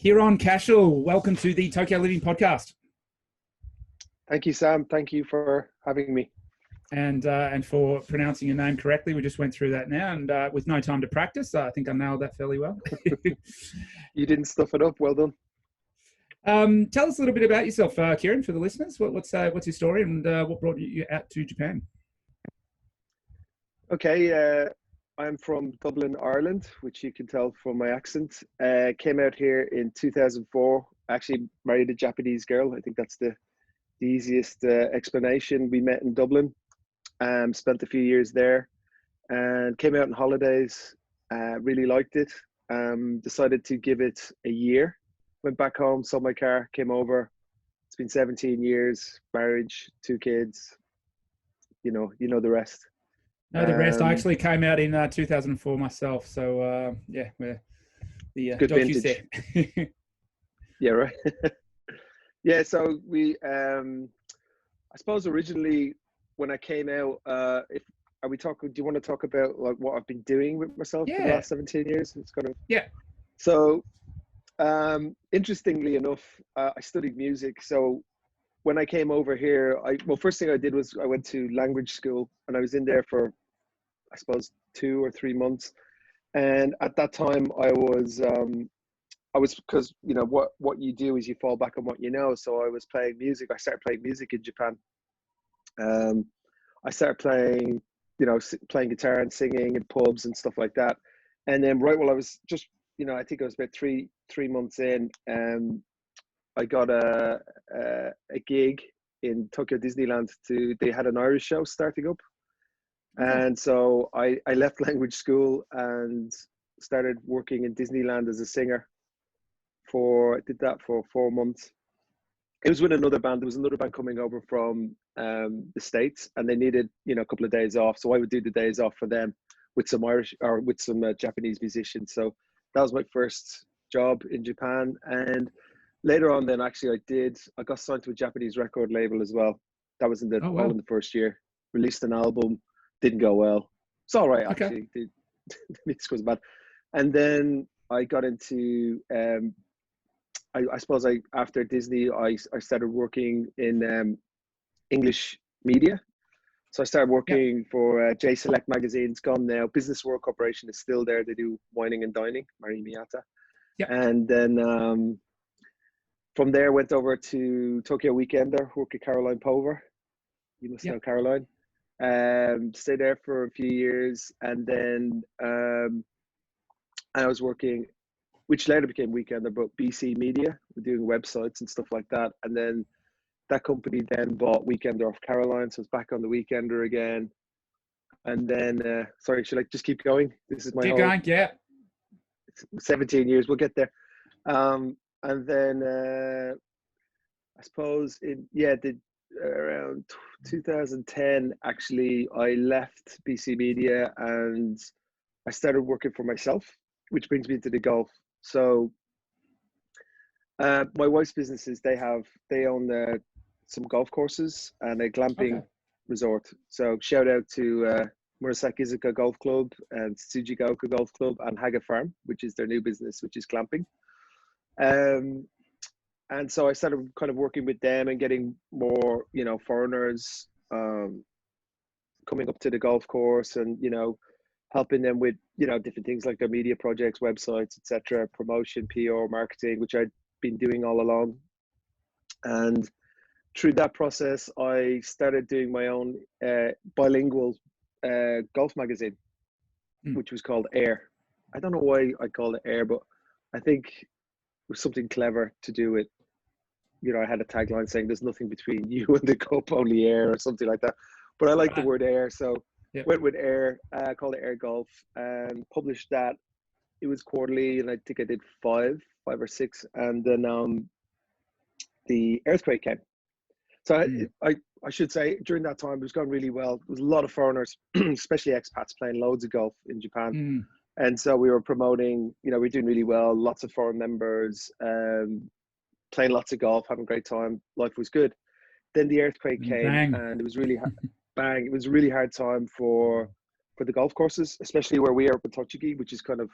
Kieron, Cashell, welcome to the Tokyo Living Podcast. Thank you, Sam. Thank you for having me. And for pronouncing your name correctly. We just went through that now, and with no time to practice, I think I nailed that fairly well. You didn't stuff it up. Well done. Tell us a little bit about yourself, Kieron, for the listeners. What's your story, and what brought you out to Japan? Okay, I'm from Dublin, Ireland, which you can tell from my accent. Came out here in 2004. Actually married a Japanese girl. I think that's the easiest explanation. We met in Dublin. Spent a few years there and came out on holidays. Really liked it. Decided to give it a year. Went back home, sold my car, came over. It's been 17 years, marriage, 2 kids. You know the rest. No, the rest. I actually came out in 2004 myself. So yeah, we're the good vintage. Yeah, right. Yeah, so we, I suppose originally when I came out, do you want to talk about like what I've been doing with myself for the last 17 years? It's kind of, yeah. So, interestingly enough, I studied music. So when I came over here, first thing I did was I went to language school, and I was in there for, I suppose, 2 or 3 months. And at that time because what you do is you fall back on what you know. So I was playing music. I started playing music in Japan. I started playing guitar and singing in pubs and stuff like that. And then right while I was just, I think I was about three months in, I got a gig in Tokyo Disneyland. They had an Irish show starting up. And so I left language school and started working in Disneyland as a singer. I did that for 4 months. It was with another band. There was another band coming over from the States, and they needed a couple of days off. So I would do the days off for them with some Irish or with some Japanese musicians. So that was my first job in Japan. And later on, then actually I got signed to a Japanese record label as well. That was all in the first year. Released an album, didn't go well. It's all right actually. The mix was bad. And then I got into I suppose after Disney, I started working in English media. So I started working for J Select magazine. It's gone now. Business World Corporation is still there. They do wining and dining, Mari Miyata. Yep. And then from there, went over to Tokyo Weekender, worked with Caroline Pover. You must know Caroline. Stayed there for a few years. And then I was working, which later became Weekender, but BC Media. We're doing websites and stuff like that. And then that company then bought Weekender off Caroline, so it's back on the Weekender again. And then, sorry, should I just keep going? This is my keep going, yeah. 17 years, we'll get there. And then I suppose around 2010, actually, I left BC Media and I started working for myself, which brings me into the golf. So my wife's businesses, they own some golf courses and a glamping resort. So shout out to Murasakizuka Golf Club and Tsutsujigaoka Golf Club and Haga Farm, which is their new business, which is glamping. And so I started kind of working with them and getting more, foreigners coming up to the golf course and, helping them with, different things like their media projects, websites, etc., promotion, PR, marketing, which I'd been doing all along. And through that process, I started doing my own bilingual golf magazine, which was called Air. I don't know why I called it Air, but I think it was something clever to do with, I had a tagline saying there's nothing between you and the cup, only air, or something like that. But I like the word air, so went with Air, called it Air Golf, and published that. It was quarterly, and I think I did five or six, and then the earthquake came. So I should say during that time it was going really well. There was a lot of foreigners, especially expats, playing loads of golf in Japan, and so we were promoting. We were doing really well. Lots of foreign members, playing lots of golf, having a great time. Life was good. Then the earthquake came, and it was really bang. It was a really hard time for the golf courses, especially where we are up in Tochigi, which is kind of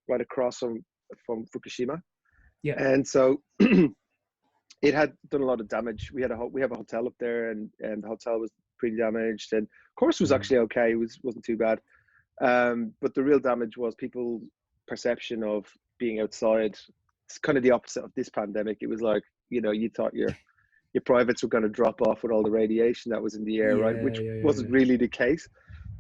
right across from Fukushima. Yeah. And so it had done a lot of damage. We have a hotel up there, and the hotel was pretty damaged. And course was actually okay. It wasn't too bad. But the real damage was people's perception of being outside. It's kind of the opposite of this pandemic. It was like, you thought your privates were going to drop off with all the radiation that was in the air, right? Which wasn't really the case,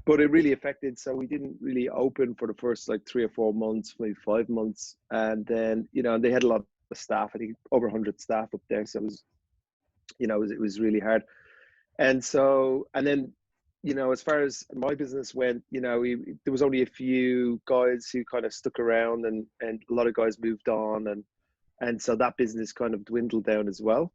but it really affected. So we didn't really open for the first like 3 or 4 months, maybe 5 months. And then, they had a lot of staff, I think over 100 staff up there. So it was, it was really hard. And so, and then, as far as my business went, there was only a few guys who kind of stuck around, and a lot of guys moved on. And so that business kind of dwindled down as well.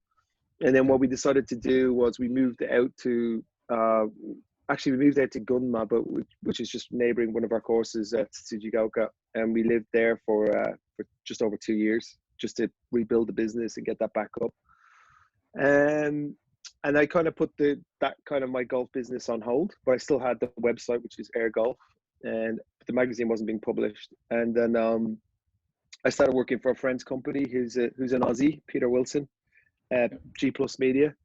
And then what we decided to do was we moved out to Gunma, but which is just neighboring one of our courses at Tsutsujigaoka, and we lived there for just over 2 years, just to rebuild the business and get that back up. And I kind of put that kind of my golf business on hold, but I still had the website, which is Air Golf, and the magazine wasn't being published. And then I started working for a friend's company who's an Aussie, Peter Wilson, G Plus Media,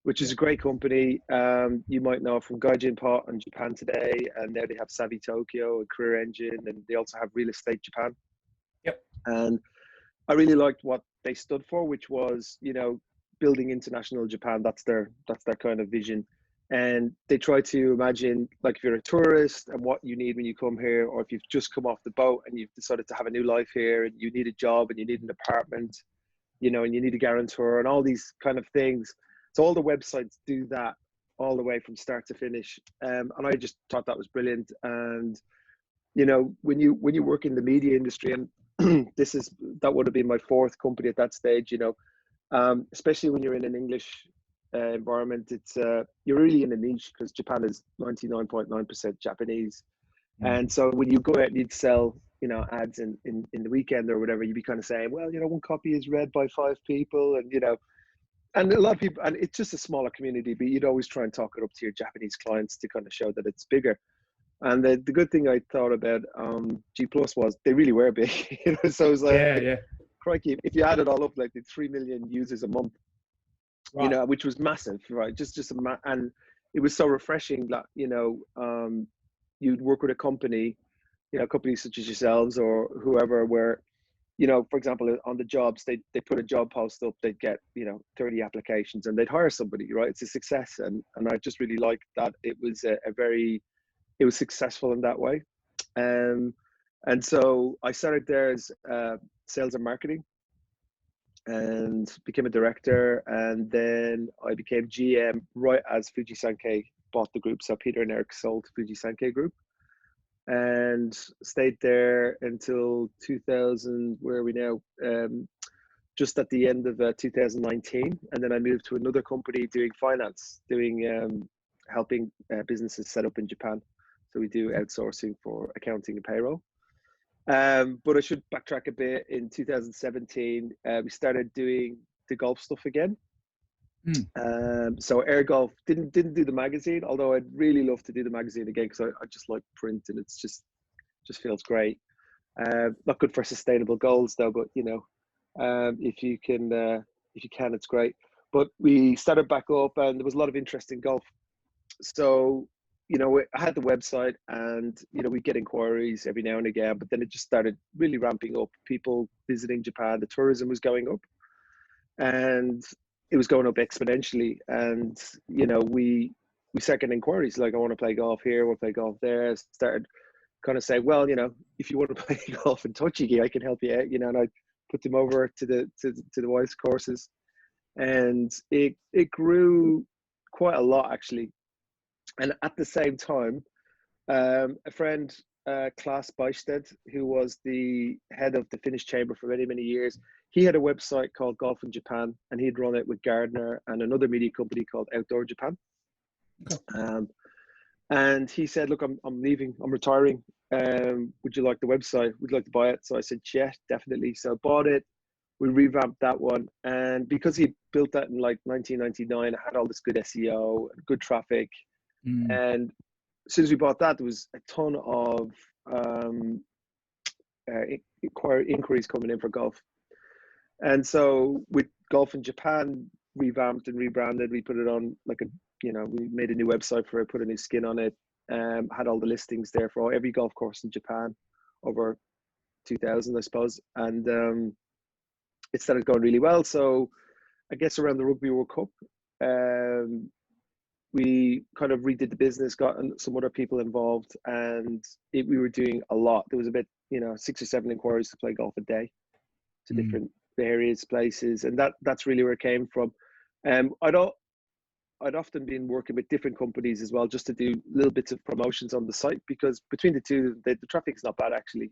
which is a great company. You might know from Gaijin Pot and Japan Today, and now they have Savvy Tokyo and Career Engine, and they also have Real Estate Japan. Yep. And I really liked what they stood for, which was, building international Japan. That's their kind of vision. And they try to imagine, like, if you're a tourist and what you need when you come here, or if you've just come off the boat and you've decided to have a new life here, and you need a job and you need an apartment, and you need a guarantor and all these kind of things. So all the websites do that all the way from start to finish. And I just thought that was brilliant. And, when you work in the media industry, and that would have been my 4th company at that stage, especially when you're in an English environment, it's you're really in a niche, because Japan is 99.9% Japanese. And so when you go out and you'd sell, ads in the weekend or whatever, you'd be kind of saying, well, one copy is read by 5 people, and and a lot of people, and it's just a smaller community, but you'd always try and talk it up to your Japanese clients to kind of show that it's bigger. And the good thing I thought about G Plus was they really were big. So it was like, crikey, if you add it all up, like the 3 million users a month, which was massive, right? And it was so refreshing that, you'd work with a company, companies such as yourselves or whoever, where, for example, on the jobs, they put a job post up, they'd get, 30 applications, and they'd hire somebody, right? It's a success. And I just really liked that it was it was successful in that way. And so I started there as sales and marketing, and became a director. And then I became GM right as Fuji Sankei bought the group. So Peter and Eric sold Fuji Sankei Group, and stayed there until 2000. Where are we now? Just at the end of 2019. And then I moved to another company doing finance, helping businesses set up in Japan. So we do outsourcing for accounting and payroll. But I should backtrack a bit. In 2017, we started doing the golf stuff again. So Air Golf didn't do the magazine, although I'd really love to do the magazine again, because I just like print, and it's just feels great. Not good for sustainable goals though, but if you can, it's great. But we started back up, and there was a lot of interest in golf. So I had the website, and we get inquiries every now and again, but then it just started really ramping up. People visiting Japan, the tourism was going up, and it was going up exponentially. And we started getting inquiries like, I want to play golf here, I want to play golf there. Started kind of saying, well, if you want to play golf in Tochigi, I can help you out, and I put them over to the wife's courses, and it grew quite a lot, actually. And at the same time, a friend, Klaas Beisted, who was the head of the Finnish chamber for many, many years, he had a website called Golf in Japan, and he'd run it with Gardner and another media company called Outdoor Japan. Okay. And he said, look, I'm leaving, I'm retiring. Would you like the website? Would you like to buy it? So I said, yeah, definitely. So I bought it. We revamped that one. And because he built that in like 1999, it had all this good SEO, good traffic. And as soon as we bought that, there was a ton of inquiries coming in for golf. And so with golf in Japan, revamped and rebranded, we put it on like a, we made a new website for it, put a new skin on it, had all the listings there for every golf course in Japan, over 2000, I suppose. And it started going really well. So I guess around the Rugby World Cup, we kind of redid the business, got some other people involved, and we were doing a lot. There was about 6 or 7 inquiries to play golf a day to different various places, and that's really where it came from. I'd often been working with different companies as well, just to do little bits of promotions on the site, because between the two, the traffic's not bad actually.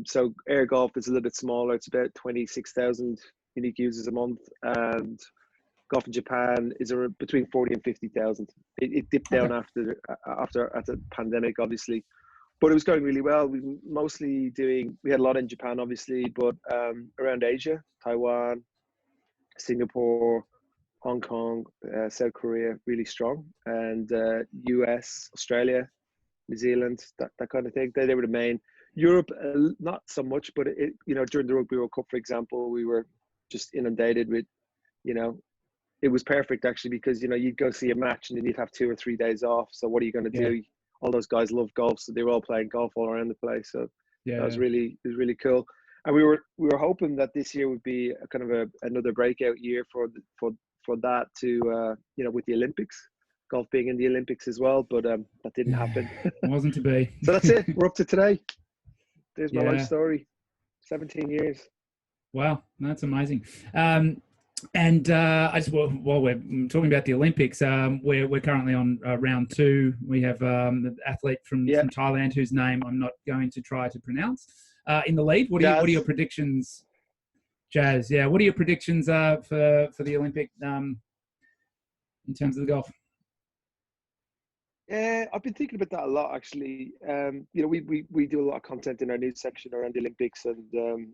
So Air Golf is a little bit smaller. It's about 26,000 unique users a month, and Golf in Japan is between 40 and 50,000. It dipped down after the pandemic, obviously, but it was going really well. We had a lot in Japan, obviously, but around Asia, Taiwan, Singapore, Hong Kong, South Korea, really strong, and US, Australia, New Zealand, that kind of thing. They were the main. Europe, not so much, but during the Rugby World Cup, for example, we were just inundated with, it was perfect actually, because you'd go see a match and then you'd have 2 or 3 days off. So what are you going to do? All those guys love golf, so they were all playing golf all around the place. So that was really cool. And we were hoping that this year would be a kind of another breakout year for that to with the Olympics, golf being in the Olympics as well. But that didn't happen. It wasn't to be. So that's it. We're up to today. There's my life story. 17 years. Wow, that's amazing. And I just while we're talking about the Olympics, we're currently on round 2. We have the athlete from Thailand whose name I'm not going to try to pronounce in the lead. What are your predictions, Jazz? Yeah, what are your predictions for the Olympic in terms of the golf? I've been thinking about that a lot actually. We do a lot of content in our news section around the Olympics, and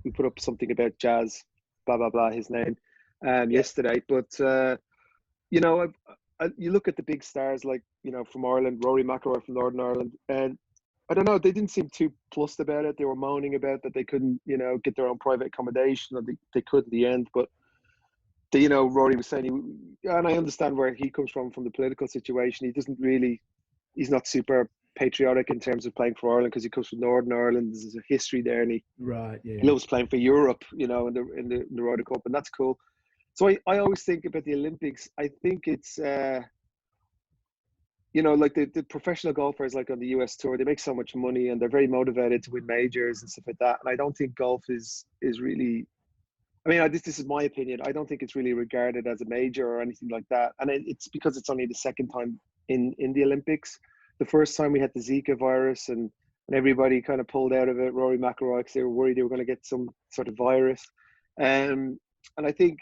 we put up something about Jazz, blah blah blah, his name, yesterday. But you look at the big stars like from Ireland, Rory McIlroy from Northern Ireland, and I don't know, they didn't seem too plussed about it. They were moaning about that they couldn't get their own private accommodation, or they could in the end. But Rory was saying, and I understand where he comes from the political situation. He's not super patriotic in terms of playing for Ireland, because he comes from Northern Ireland. There's a history there, and he loves playing for Europe, in the Ryder Cup, and that's cool. So I always think about the Olympics. I think it's like the professional golfers, like on the US tour, they make so much money and they're very motivated to win majors and stuff like that. And I don't think golf is really, I mean, this is my opinion. I don't think it's really regarded as a major or anything like that. And it's because it's only the second time in the Olympics. The first time we had the Zika virus, and everybody kind of pulled out of it. Rory McIlroy, because they were worried they were going to get some sort of virus. And I think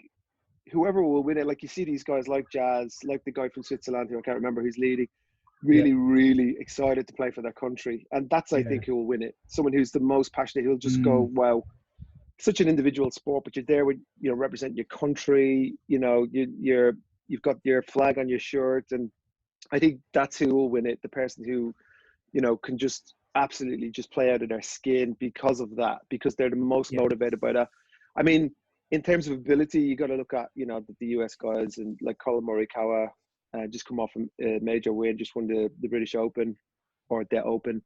whoever will win it, like you see these guys like Jazz, like the guy from Switzerland, who I can't remember who's leading, really excited to play for their country. And that's, I think, who will win it. Someone who's the most passionate, who'll just go, wow, such an individual sport, but you're there with, representing your country, you've got your flag on your shirt. And I think that's who will win it. The person who, can just absolutely just play out of their skin because of that, because they're the most motivated by that. I mean, in terms of ability, you got to look at, the US guys, and like Colin Morikawa, just come off a major win, just won the British Open, or the Open.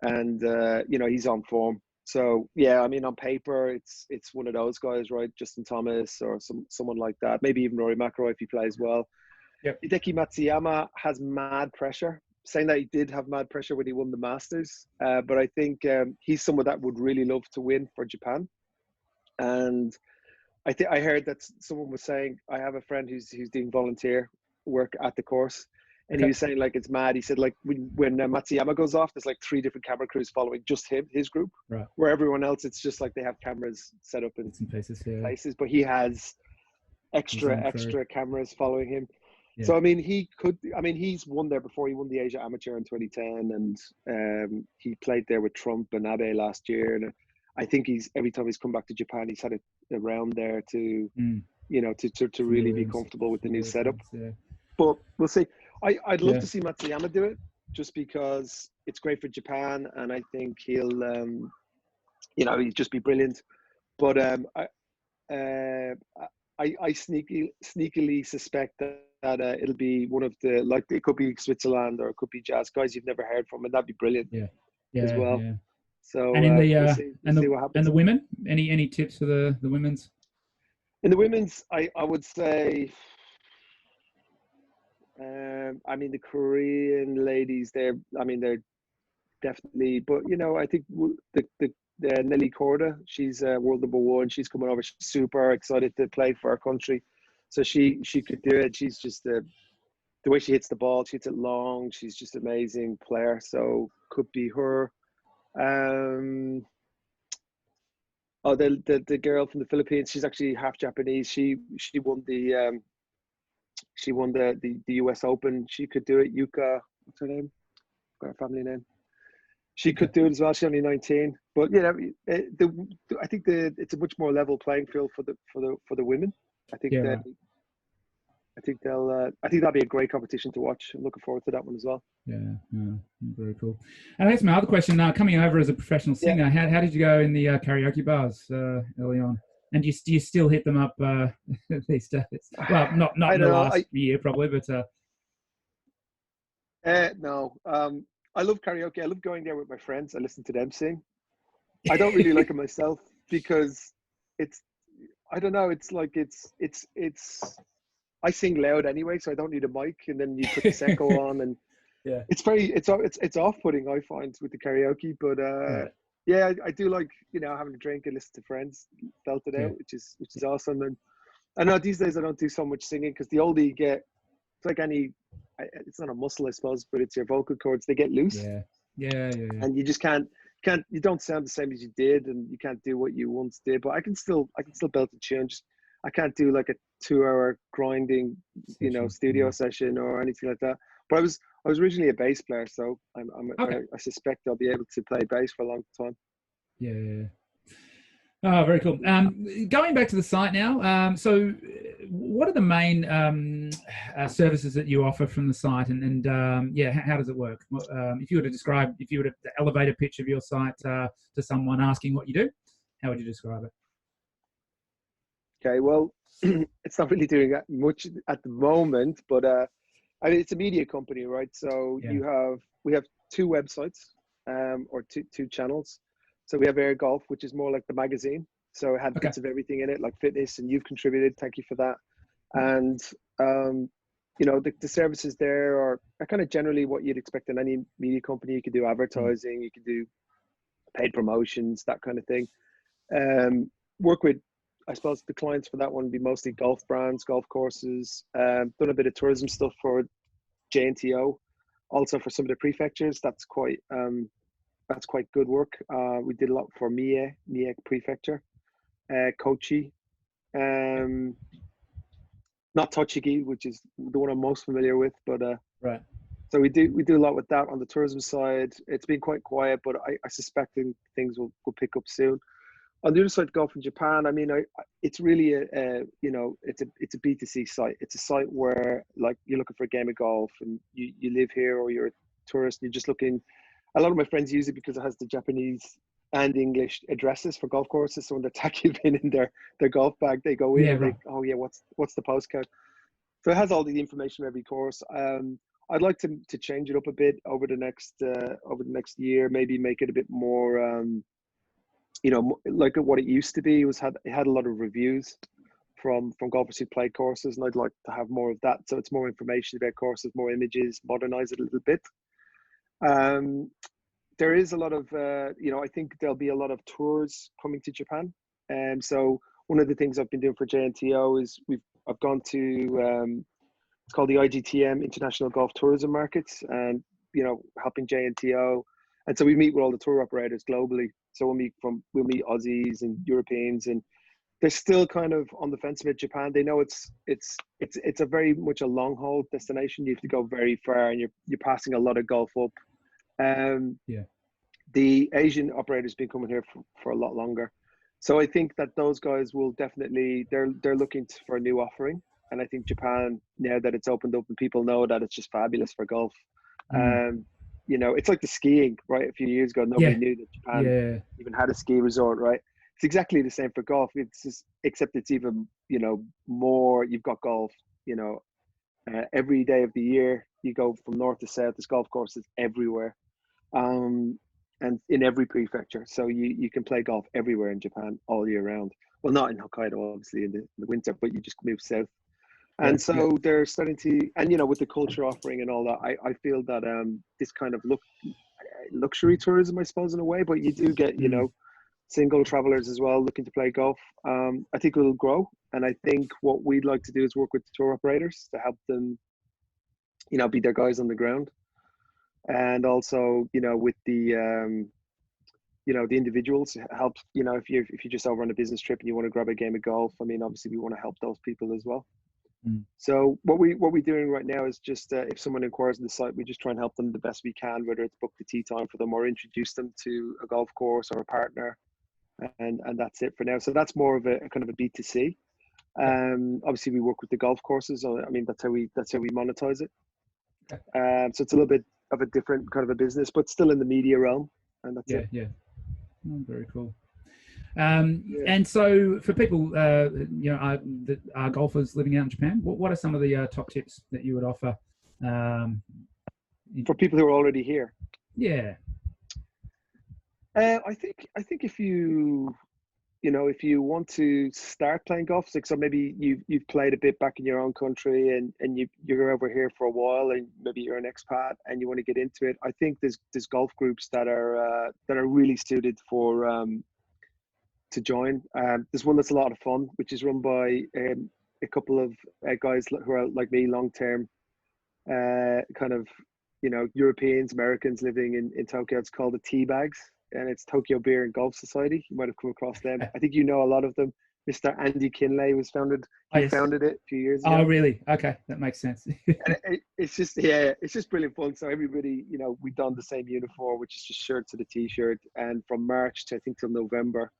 And, he's on form. So yeah, I mean, on paper, it's one of those guys, right? Justin Thomas or someone like that. Maybe even Rory McIlroy if he plays well. Hideki Matsuyama has mad pressure. Saying that, he did have mad pressure when he won the Masters, but I think he's someone that would really love to win for Japan. And I heard that someone was saying, I have a friend who's doing volunteer work at the course. And he was saying, like, it's mad. He said, like, when Matsuyama goes off, there's like 3 different camera crews following just him, his group. Right. Where everyone else, it's just like they have cameras set up in places. But he has extra cameras following him. Yeah. So, I mean, he's won there before. He won the Asia Amateur in 2010. And he played there with Trump and Abe last year. And I think every time he's come back to Japan, he's had a round there to really be comfortable with the new setup. Yeah. But we'll see. I'd love to see Matsuyama do it, just because it's great for Japan, and I think he'll, he'd just be brilliant. But I sneakily suspect that it'll be one of the, like, it could be Switzerland or it could be Jazz, guys you've never heard from, and that'd be brilliant Yeah, as yeah, well. yeah. So And in the we'll see what and happens. the women, any tips for the women's? In the women's, I would say, I mean, the Korean ladies, they're definitely, but I think the Nelly Korda, she's world #1. She's coming over. She's super excited to play for our country, so she could do it. She's just the way she hits the ball. She hits it long. She's just an amazing player. So could be her. Oh, the girl from the Philippines. She's actually half Japanese. She won the US Open. She could do it. Yuka, what's her name? Got her family name. She could do it as well. She's only 19, but I think it's a much more level playing field for the women. I think Yeah, that right. I think that'll be a great competition to watch. I'm looking forward to that one as well. Yeah, very cool. And I guess my other question now, coming over as a professional singer, how did you go in the karaoke bars early on? And do you still hit them up these days? Well, not in the last year probably, but no. I love karaoke. I love going there with my friends. I listen to them sing. I don't really like it myself because I don't know. It's like it's. I sing loud anyway, so I don't need a mic. And then you put the echo on, and yeah, it's off-putting, I find, with the karaoke. But right. yeah, I do like having a drink and listen to friends belt it out, which is awesome. And I know these days I don't do so much singing because the older you get, it's like it's not a muscle, I suppose, but it's your vocal cords. They get loose. Yeah. And you just you don't sound the same as you did, and you can't do what you once did. But I can still belt a tune. Just I can't do like a 2-hour grinding, studio session or anything like that. But I was originally a bass player, so I suspect I'll be able to play bass for a long time. Yeah. Oh, very cool. Going back to the site now. So, what are the main services that you offer from the site, and how does it work? If you were to elevate a pitch of your site to someone asking what you do, how would you describe it? Okay, well, it's not really doing that much at the moment, but I mean, it's a media company, right? So we have 2 websites, or two channels. So we have Air Golf, which is more like the magazine. So it had bits of everything in it, like fitness, and you've contributed. Thank you for that. And the services there are kind of generally what you'd expect in any media company. You could do advertising, you could do paid promotions, that kind of thing. Work with, I suppose, the clients for that one would be mostly golf brands, golf courses. Done a bit of tourism stuff for JNTO, also for some of the prefectures. That's quite good work. We did a lot for Mie Prefecture, Kochi, not Tochigi, which is the one I'm most familiar with, but right. So we do a lot with that on the tourism side. It's been quite quiet, but I suspect things will pick up soon. On the other side, golf in Japan, I mean, it's really it's a B2C site. It's a site where, like, you're looking for a game of golf and you live here or you're a tourist and you're just looking. A lot of my friends use it because it has the Japanese and English addresses for golf courses. So when they're taking in their golf bag, they go in and they, oh yeah, what's the postcode? So it has all the information of every course. I'd like to change it up a bit over the next year, maybe make it a bit more like what it used to be. It had a lot of reviews from golfers who played courses, and I'd like to have more of that. So it's more information about courses, more images, modernize it a little bit. There is a lot of I think there'll be a lot of tours coming to Japan, and so one of the things I've been doing for JNTO is I've gone to it's called the IGTM, International Golf Tourism Markets, and helping JNTO. And so we meet with all the tour operators globally. So we'll meet Aussies and Europeans, and they're still kind of on the fence about Japan. They know it's a very much a long haul destination. You have to go very far, and you're passing a lot of golf up. The Asian operators have been coming here for a lot longer. So I think that those guys will definitely they're looking for a new offering. And I think Japan, now that it's opened up and people know that it's just fabulous for golf. It's like the skiing, right? A few years ago, nobody knew that Japan even had a ski resort, right? it's exactly the same for golf. It's just, except it's even, more. You've got golf, every day of the year. You go from north to south. There's golf courses everywhere, and in every prefecture. So you can play golf everywhere in Japan all year round. Well, not in Hokkaido, obviously, in the winter, but you just move south. And so they're starting to, and with the culture offering and all that, I feel that this kind of luxury tourism, I suppose, in a way, but you do get, single travelers as well looking to play golf. I think it'll grow. And I think what we'd like to do is work with the tour operators to help them, be their guys on the ground. And also, with the, the individuals help, if you're just over on a business trip and you want to grab a game of golf, I mean, obviously we want to help those people as well. So what we're doing right now is just if someone inquires on the site, we just try and help them the best we can, whether it's book the tee time for them or introduce them to a golf course or a partner, and that's it for now. So that's more of a kind of a B2C. Obviously we work with the golf courses. I mean, that's how we monetize it. So it's a little bit of a different kind of a business, but still in the media realm, and that's it. Yeah. Oh, very cool. And so for people, that are golfers living out in Japan, what are some of the top tips that you would offer? For people who are already here? Yeah. I think if you want to start playing golf, so maybe you've played a bit back in your own country and you're over here for a while and maybe you're an expat and you want to get into it. I think there's golf groups that are really suited for to join. There's one that's a lot of fun, which is run by a couple of guys who are like me, long-term, kind of, Europeans, Americans living in Tokyo. It's called the Tea Bags, and it's Tokyo Beer and Golf Society. You might have come across them. I think a lot of them. Mr. Andy Kinlay was founded. He founded it a few years ago. Oh, really? Okay, that makes sense. And it's just brilliant fun. So everybody, we don the same uniform, which is just shirts and a t-shirt. And from March to I think till November,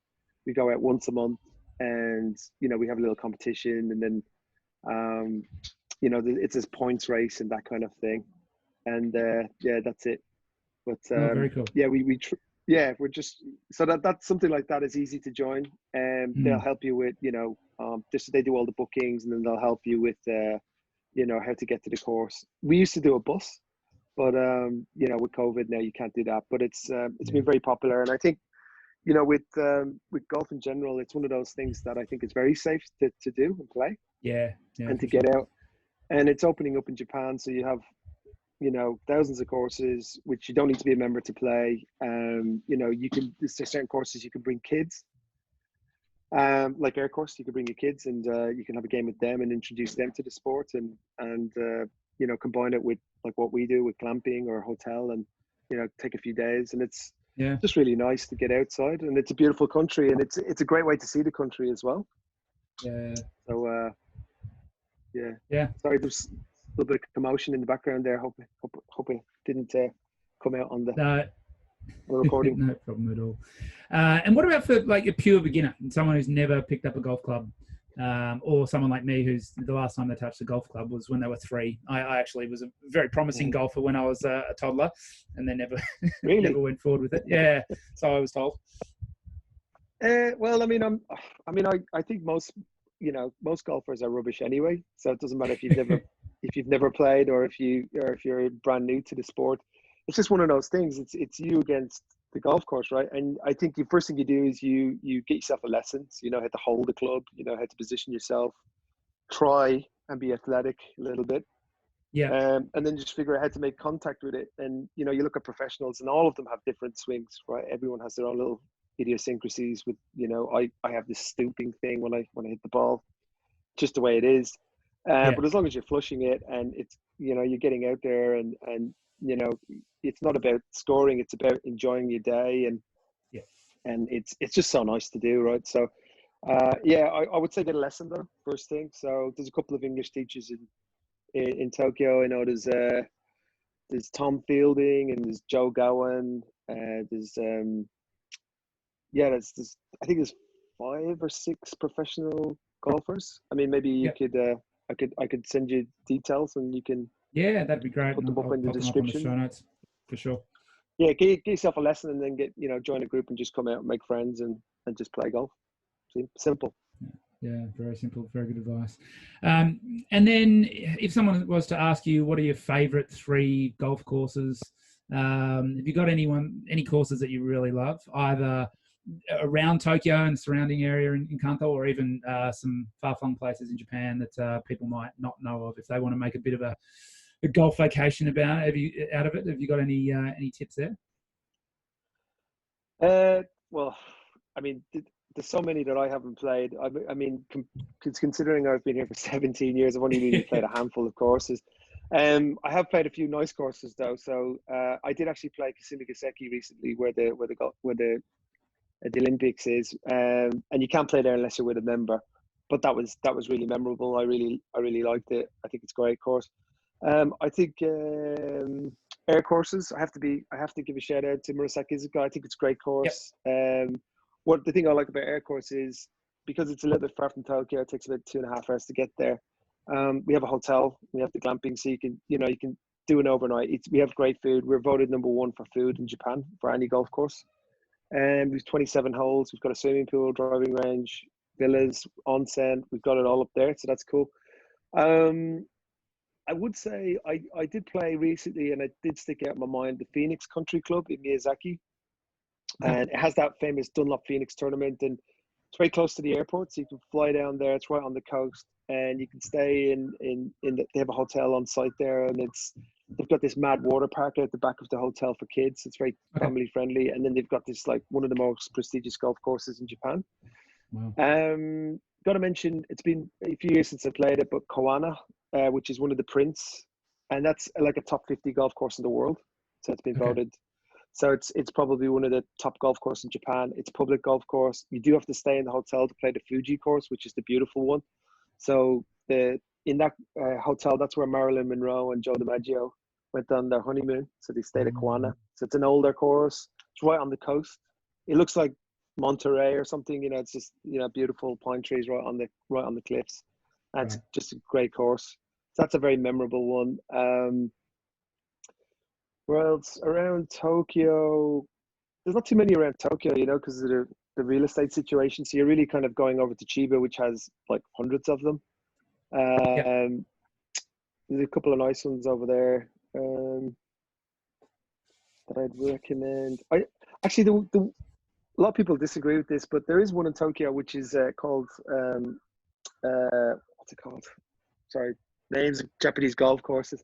we go out once a month, and we have a little competition, and then it's this points race and that kind of thing. And that's it. But very cool. We're just so that's something like that is easy to join, and they'll help you with just they do all the bookings, and then they'll help you with how to get to the course. We used to do a bus, but with COVID now you can't do that. But it's been very popular, and I think with golf in general, it's one of those things that I think is very safe to do and play. And to get out, and it's opening up in Japan, so you have thousands of courses which you don't need to be a member to play. There's certain courses you can bring kids, like air course, you can bring your kids, and you can have a game with them and introduce them to the sport, and combine it with like what we do with glamping or a hotel, and take a few days, and it's just really nice to get outside, and it's a beautiful country, and it's a great way to see the country as well. So sorry, there's a little bit of commotion in the background there. Hope it didn't come out on the recording. No problem at all. And what about for like a pure beginner, someone who's never picked up a golf club, or someone like me who's the last time they touched a golf club was when they were 3. I actually was a very promising golfer when I was a toddler, and then never never went forward with it. Yeah, so I was told. Well, I think most golfers are rubbish anyway. So it doesn't matter if you've never played or if you're brand new to the sport. It's just one of those things. It's you against the golf course, right? And I think the first thing you do is you get yourself a lesson. So how to hold the club, how to position yourself, try and be athletic a little bit. And then just figure out how to make contact with it. And you look at professionals, and all of them have different swings, right? Everyone has their own little idiosyncrasies with, I have this stooping thing when I hit the ball, just the way it is. But as long as you're flushing it, and it's, you're getting out there, and it's not about scoring, it's about enjoying your day, and it's just so nice to do, right? So I would say get a lesson though, first thing. So there's a couple of English teachers in Tokyo. I know there's Tom Fielding, and there's Joe Gowan, there's I think there's 5 or 6 professional golfers. I mean, maybe you could I could send you details, and you can that'd be great. Put them up in the description. On the show notes for sure. yeah, get yourself a lesson and then join a group and just come out and make friends and just play golf. See, simple. Yeah, very simple, very good advice. And then if someone was to ask you, what are your favorite 3 golf courses? Have you got any courses that you really love, either around Tokyo and the surrounding area in Kanto, or even some far-flung places in Japan that people might not know of if they want to make a bit of a golf vacation out of it? Have you got any tips there? Well, I mean, there's so many that I haven't played. I mean, considering I've been here for 17 years, I've only really played a handful of courses. I have played a few nice courses though. So I did actually play Kasumigaseki recently, where the Olympics is, and you can't play there unless you're with a member. But that was really memorable. I really liked it. I think it's a great course. I think air courses. I have to give a shout out to Murasakizuka. I think it's a great course. Yep. What the thing I like about air course is, because it's a little bit far from Tokyo, it takes about 2.5 hours to get there. We have a hotel. We have the glamping, so you can do an overnight. We have great food. We're voted #1 for food in Japan for any golf course. And we've 27 holes. We've got a swimming pool, driving range, villas, onsen. We've got it all up there, so that's cool. I would say I did play recently, and it did stick out in my mind, the Phoenix Country Club in Miyazaki. And it has that famous Dunlop Phoenix tournament, and it's very close to the airport, so you can fly down there. It's right on the coast, and you can stay they have a hotel on site there, and they've got this mad water park at the back of the hotel for kids. It's very family friendly, and then they've got this like one of the most prestigious golf courses in Japan. Wow. Got to mention, it's been a few years since I played it, but Kawana, which is one of the Prince, and that's like a top 50 golf course in the world. So it's been voted. So it's probably one of the top golf courses in Japan. It's a public golf course. You do have to stay in the hotel to play the Fuji course, which is the beautiful one. So in that hotel, that's where Marilyn Monroe and Joe DiMaggio went on their honeymoon. So they stayed at Kawana. So it's an older course. It's right on the coast. It looks like Monterey or something. It's just beautiful pine trees right on the cliffs. And it's just a great course. So that's a very memorable one. Where else? Around Tokyo, there's not too many around Tokyo, because of the real estate situation. So you're really kind of going over to Chiba, which has like hundreds of them. There's a couple of nice ones over there that I'd recommend. Actually, a lot of people disagree with this, but there is one in Tokyo which is called what's it called? Sorry, names of Japanese golf courses.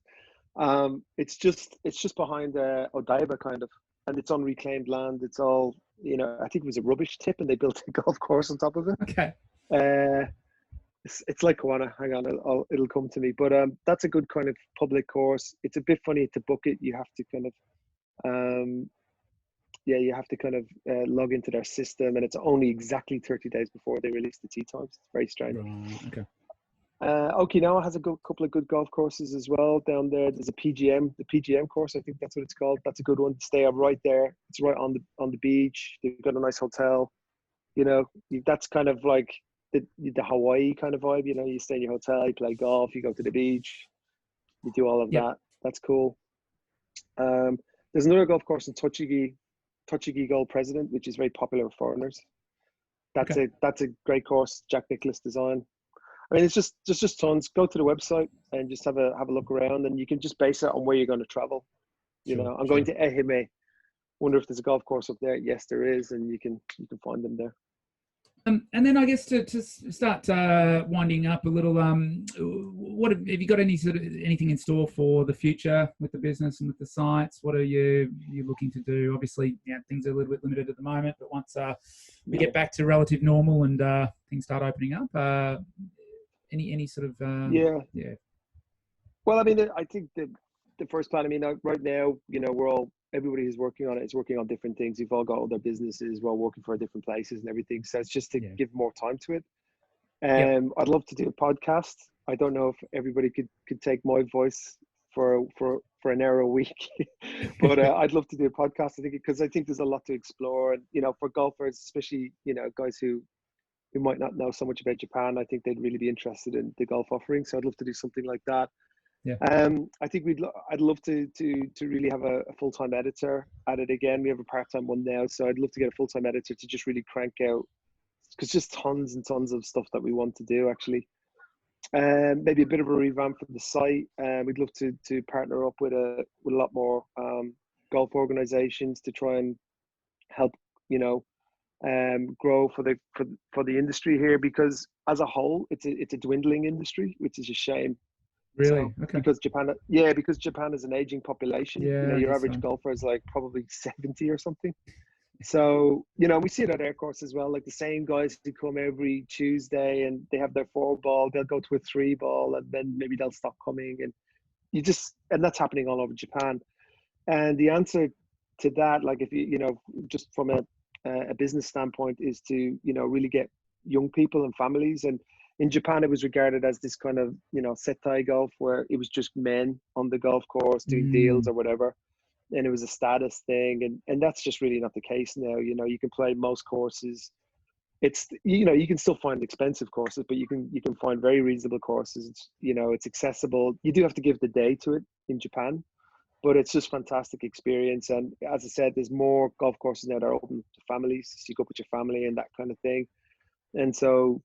It's just behind Odaiba, kind of, and it's on reclaimed land. It's all, I think it was a rubbish tip, and they built a golf course on top of it. Okay. It's like Kawana. Hang on, it'll come to me. But that's a good kind of public course. It's a bit funny to book it. You have to kind of, log into their system, and it's only exactly 30 days before they release the tee times. It's very strange. Right. Okay. Okinawa has a couple of good golf courses as well down there. There's a the PGM course, I think that's what it's called. That's a good one to stay up right there. It's right on the beach. They've got a nice hotel. That's kind of like the Hawaii kind of vibe. You stay in your hotel, you play golf, you go to the beach, you do all of that. That's cool. There's another golf course in Tochigi Gold President, which is very popular with foreigners. That's a great course, Jack Nicklaus design. I mean, it's just tons. Go to the website and just have a look around, and you can just base it on where you're going to travel. I'm going to Ehime. Wonder if there's a golf course up there. Yes, there is, and you can find them there. And then I guess to start winding up a little, what have you got anything in store for the future with the business and with the sites? What are you looking to do? Obviously, things are a little bit limited at the moment, but once we get back to relative normal and things start opening up, any sort of Well, I mean, I think the first plan. I mean, right now, everybody who's working on it is working on different things. You've all got other businesses. We're all working for different places and everything. So it's just to give more time to it. I'd love to do a podcast. I don't know if everybody could take my voice for an hour a week, but I'd love to do a podcast. I think there's a lot to explore, and for golfers, especially guys who might not know so much about Japan, I think they'd really be interested in the golf offering. So I'd love to do something like that. I think I'd love to really have a full-time editor at it again. We have a part-time one now, so I'd love to get a full-time editor to just really crank out, because just tons and tons of stuff that we want to do actually. Maybe a bit of a revamp for the site. We'd love to partner up with a lot more golf organizations to try and help, grow for the industry here, because as a whole it's a dwindling industry, which is a shame. Really? So, okay. because Japan is an aging population. Your average golfer is like probably 70 or something. So, we see it at air course as well. Like the same guys who come every Tuesday and they have their 4-ball, they'll go to a 3-ball and then maybe they'll stop coming. And that's happening all over Japan. And the answer to that, like if just from a business standpoint, is to, really get young people and families. And in Japan, it was regarded as this kind of, setai golf, where it was just men on the golf course doing deals or whatever. And it was a status thing. And that's just really not the case now. You can play most courses. It's, you can still find expensive courses, but you can find very reasonable courses. It's accessible. You do have to give the day to it in Japan, but it's just fantastic experience. And as I said, there's more golf courses now that are open to families. So you go up with your family and that kind of thing. And so,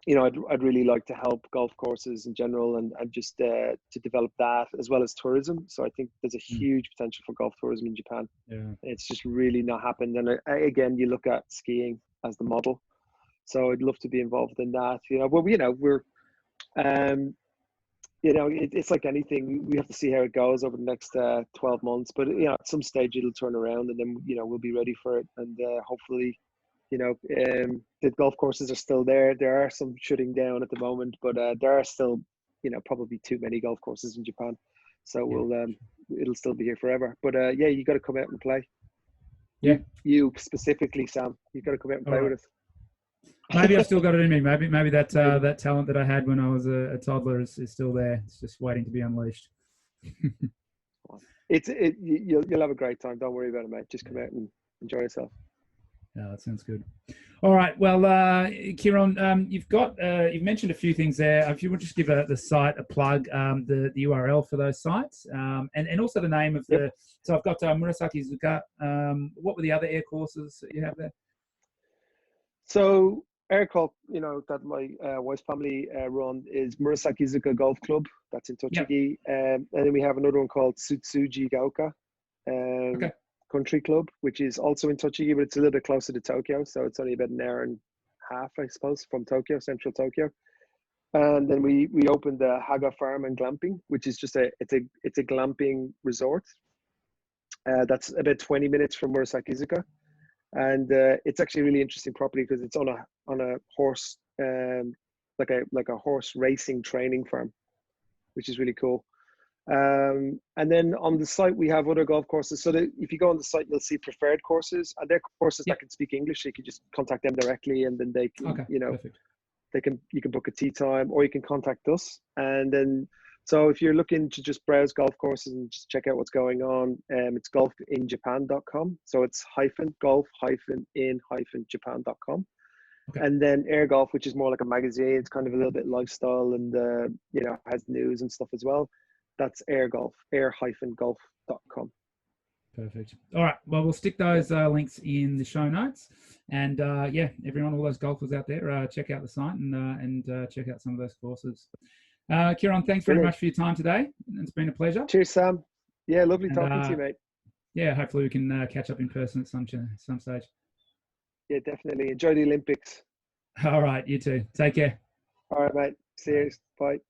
I'd really like to help golf courses in general and just to develop that as well as tourism. So I think there's a huge potential for golf tourism in Japan. Yeah. It's just really not happened. And again, you look at skiing as the model. So I'd love to be involved in that. We're it's like anything. We have to see how it goes over the next 12 months. But, at some stage it'll turn around and then, we'll be ready for it. And hopefully, the golf courses are still there. There are some shutting down at the moment, but there are still, probably too many golf courses in Japan. So it'll still be here forever. But you got to come out and play. Yeah. You specifically, Sam, you got to come out and play with us. Maybe I've still got it in me. Maybe that that talent that I had when I was a toddler is still there. It's just waiting to be unleashed. You'll have a great time. Don't worry about it, mate. Just come out and enjoy yourself. Yeah, that sounds good. All right. Well, Kieron, you've mentioned a few things there. If you would just give the site a plug, the URL for those sites, and also the name of the. Yep. So I've got Murasakizuka. What were the other air courses that you have there? So air golf, that my wife's family run is Murasakizuka Golf Club. That's in Tochigi. Yep. And then we have another one called Tsutsujigaoka. Okay. Country Club, which is also in Tochigi, but it's a little bit closer to Tokyo, so it's only about an hour and a half, I suppose, from Tokyo, central Tokyo. And then we opened the Haga Farm and Glamping, which is just it's a glamping resort. That's about 20 minutes from Murasakizuka, and it's actually a really interesting property because it's on a horse, like a horse racing training farm, which is really cool. And then on the site we have other golf courses, so that if you go on the site you'll see preferred courses, and they're courses that can speak English, so you can just contact them directly, and then they can you can book a tee time, or you can contact us. And then so if you're looking to just browse golf courses and just check out what's going on, it's golfinjapan.com, so it's golf-in-japan.com. Okay. And then Air Golf, which is more like a magazine, it's kind of a little bit lifestyle and has news and stuff as well. That's Air Golf, air-golf.com. Perfect. All right. Well, we'll stick those links in the show notes. And everyone, all those golfers out there, check out the site and check out some of those courses. Kieron, thanks very much for your time today. It's been a pleasure. Cheers, Sam. Yeah, lovely talking to you, mate. Yeah, hopefully we can catch up in person at some stage. Yeah, definitely. Enjoy the Olympics. All right. You too. Take care. All right, mate. See you. Bye.